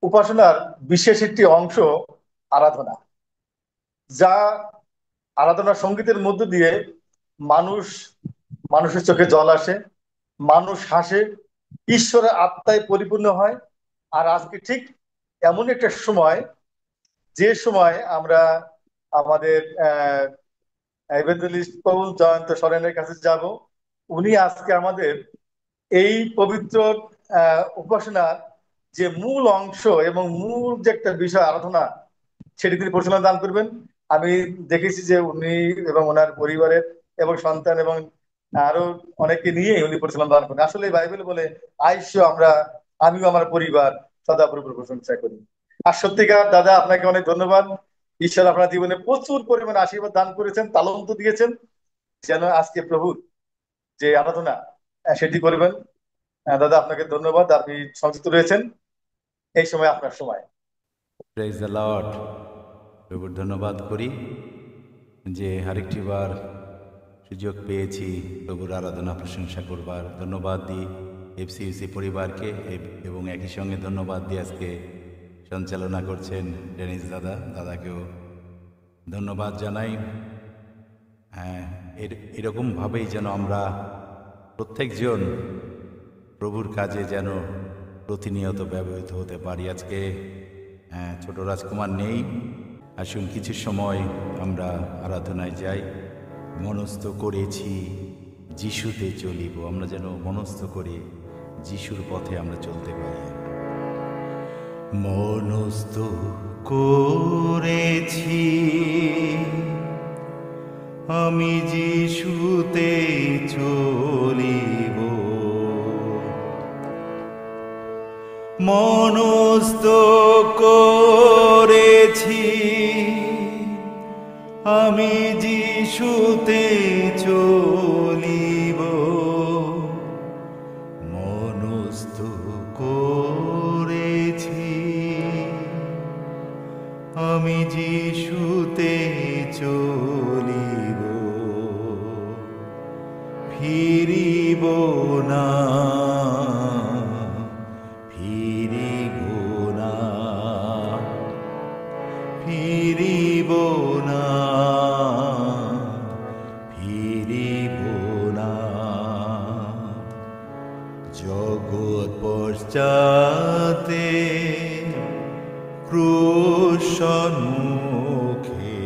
উপাসনার বিশেষ একটি অংশ আরাধনা, যা আরাধনা সঙ্গীতের মধ্য দিয়ে মানুষ মানুষের চোখে জল আসে, মানুষ হাসে, ঈশ্বরের আত্মায় পরিপূর্ণ হয়। আর আজকে ঠিক এমন একটা সময়, যে সময় আমরা আমাদের ইভাঞ্জেলিস্ট পৌল জয়ন্ত সরেনের কাছে যাব। উনি আজকে আমাদের এই পবিত্র উপাসনার যে মূল অংশ এবং মূল যে একটা বিষয় আরাধনা, সেটি তিনি পরিচালনা দান করবেন। আমি দেখেছি যে উনি এবং ওনার পরিবারের এবং সন্তান এবং আরো অনেককে নিয়ে উনি পরিচালনা দান করেন। আসলে বাইবেল বলে, আইসো আমরা, আমিও আমার পরিবার সদা প্রভুর প্রশংসা করি। আর সত্যিকার দাদা, আপনাকে অনেক ধন্যবাদ। ঈশ্বর আপনার জীবনে প্রচুর পরিমাণে আশীর্বাদ দান করেছেন, তালন্ত দিয়েছেন, যেন আজকে প্রভুর যে আরাধনা সেটি করবেন। দাদা, আপনাকে ধন্যবাদ, আপনি সংযুক্ত রয়েছেন। এই সময় আপনার সময়। Praise the Lord. প্রভুর ধন্যবাদ করি যে আরেকটি বার সুযোগ পেয়েছি প্রভুর আরাধনা প্রশংসা করবার। ধন্যবাদ দিই এফসিইউসি পরিবারকে এবং একই সঙ্গে ধন্যবাদ দিই আজকে সঞ্চালনা করছেন ডেনিস দাদাকেও ধন্যবাদ জানাই। হ্যাঁ, এরকমভাবেই যেন আমরা প্রত্যেকজন প্রভুর কাজে যেন প্রতিনিয়ত ব্যবহৃত হতে পারি। আজকে ছোট রাজকুমার নেই, আসুন কিছু সময় আমরা আরাধনায় যাই। মনস্থ করেছি যিশুতে চলিব, আমরা যেন মনস্থ করে যিশুর পথে আমরা চলতে পারি। মনস্থ করেছি আমি যিশুতে চলিব, মনস্থ করেছি আমি যিশুতে চলিব, মনস্থ করেছি আমি যিশুতে চলিব, ফিরিব না, ফিরিব না, ফিরিব না, ফিরিব না। জগৎ পশ্চাতে ক্রুশ সম্মুখে,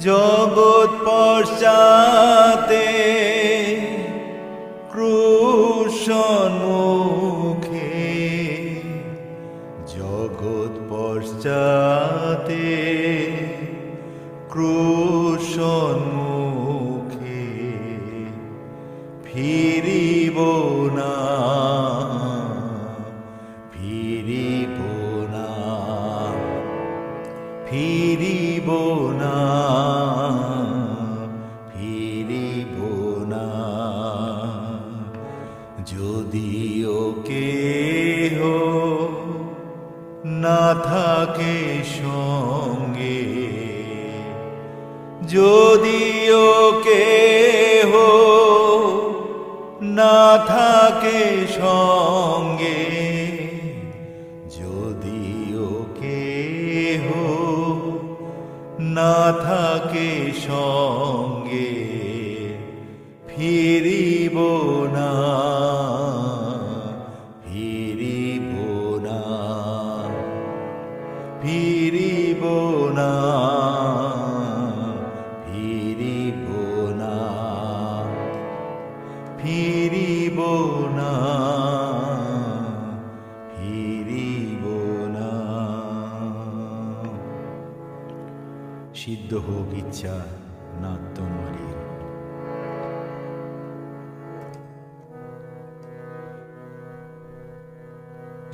জগৎ পশ্চাতে ক্রুশ সম্মুখে, জগৎ পশ্চাতে ক্রুশ সম্মুখে, ফিরিব না, ফিরিব না, ফিরিব না, ফিরিব না। যদিও কেহ না থাকে সঙ্গে, যদিও কেহ না থাকে সঙ্গে, যদিও কেহ না থাকে সঙ্গে, ফিরিব না, ফিরিব না, ফিরিব না, ফিরিব না, ফিরিব না, ফিরিব না। সিদ্ধ হোক ইচ্ছা না তোমারই,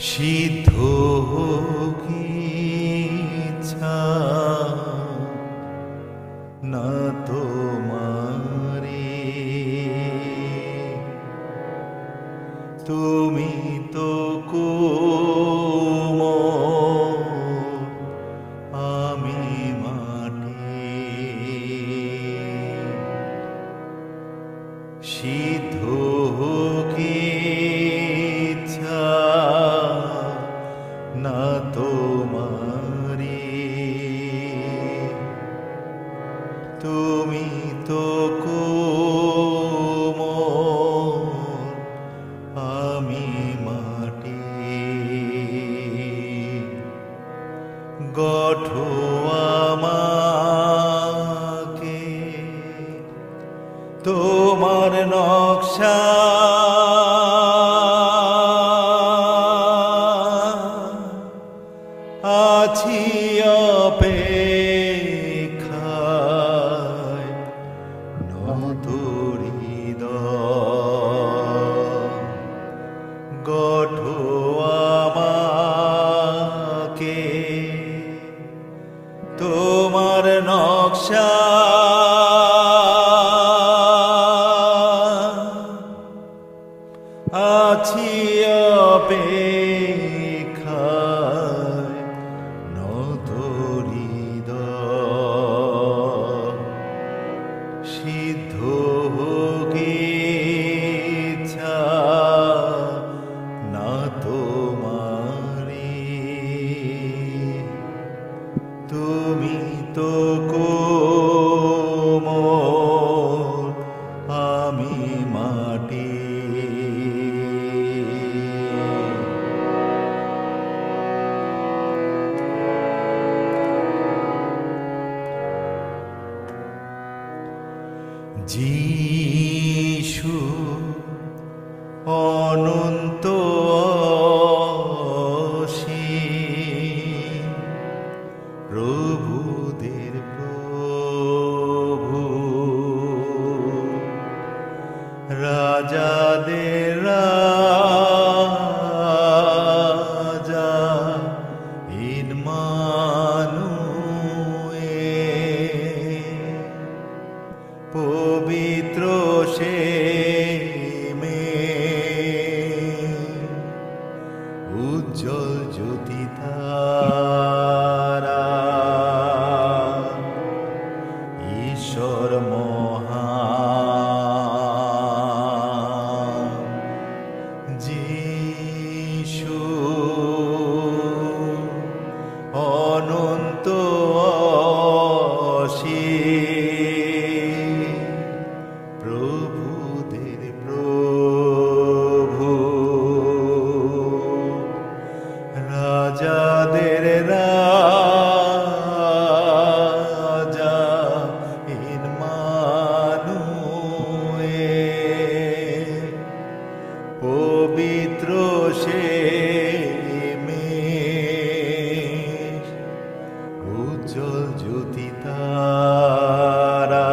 সিদ্ধ হোক ইচ্ছা না তোমারি, তুমি তো কোমল আমি মাটি, সিদ্ধ হোক ইচ্ছা আমাকে তোমার নকশা আছি অপেক্ষায় নত হৃদয় গঠো আমাকে তোমার নকশা আছি অপেক্ষায় নত হৃদয় সিদ্ধ হোক ইচ্ছা না তোমারি তুমি তো কোমল আমি মাটি যিশু অনন্ত অসীম প্রভুদের প্রভু রাজাদের রাজা ইম্মানুয়েল পবিত্র সে উজ্জ্বল জ্যোতি তারা ঈশ্বর মহান যিশু অনন্ত অসীম প্রভুদের প্রভু রাজাদের রাজা ইম্মানুয়েল পবিত্র সে উজ্জ্বল জ্যোতি তারা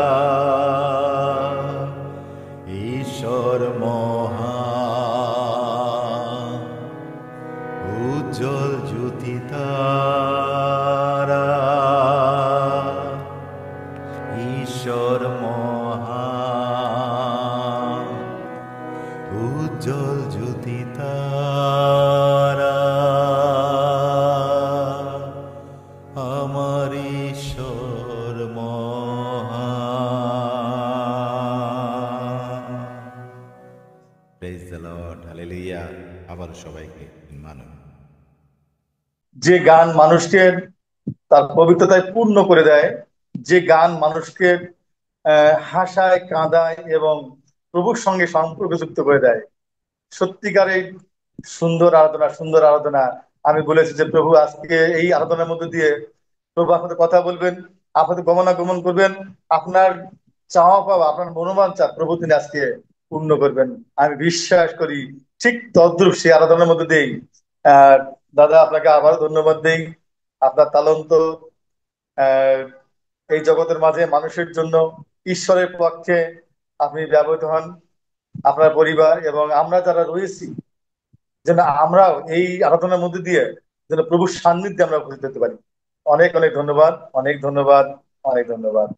ঈশ্বর মহান উজ্জ্বল জ্যোতি তারা ঈশ্বর মহান উজ্জ্বল জ্যোতি তারা আমার ঈশ্বর মহান। Praise the Lord, hallelujah. আবার সবাইকে মানব। যে গান মানুষকে তার পবিত্রতায় পূর্ণ করে দেয়, যে গান মানুষকে হাসায়, কাঁদায় এবং প্রভুর সঙ্গে সম্পর্কযুক্ত করে দেয়, সত্যিকারের সুন্দর আরাধনা, সুন্দর আরাধনা। আমি বলেছি যে প্রভু আজকে এই আরাধনার মধ্যে দিয়ে প্রভু আপনাদের কথা বলবেন, আপনাদের গমনাগমন করবেন, আপনার চাওয়া পাওয়া, আপনার মনোবাঞ্ছা প্রভু তিনি আজকে পূর্ণ করবেন। আমি বিশ্বাস করি ঠিক তদ্রূপ সেই আরাধনার মধ্যে দিয়েই আহ দাদা আপনাকে আবার ধন্যবাদ দেই। আপনার তালন্ত আহ এই জগতের মাঝে মানুষের জন্য, ঈশ্বরের পক্ষে আপনি ব্যবহৃত হন, আপনার পরিবার এবং আমরা যারা রয়েছি, যেন আমরাও এই আরাধনার মধ্যে দিয়ে যেন প্রভুর সান্নিধ্যে আমরা উপস্থিত হতে পারি। অনেক অনেক ধন্যবাদ, অনেক ধন্যবাদ, অনেক ধন্যবাদ।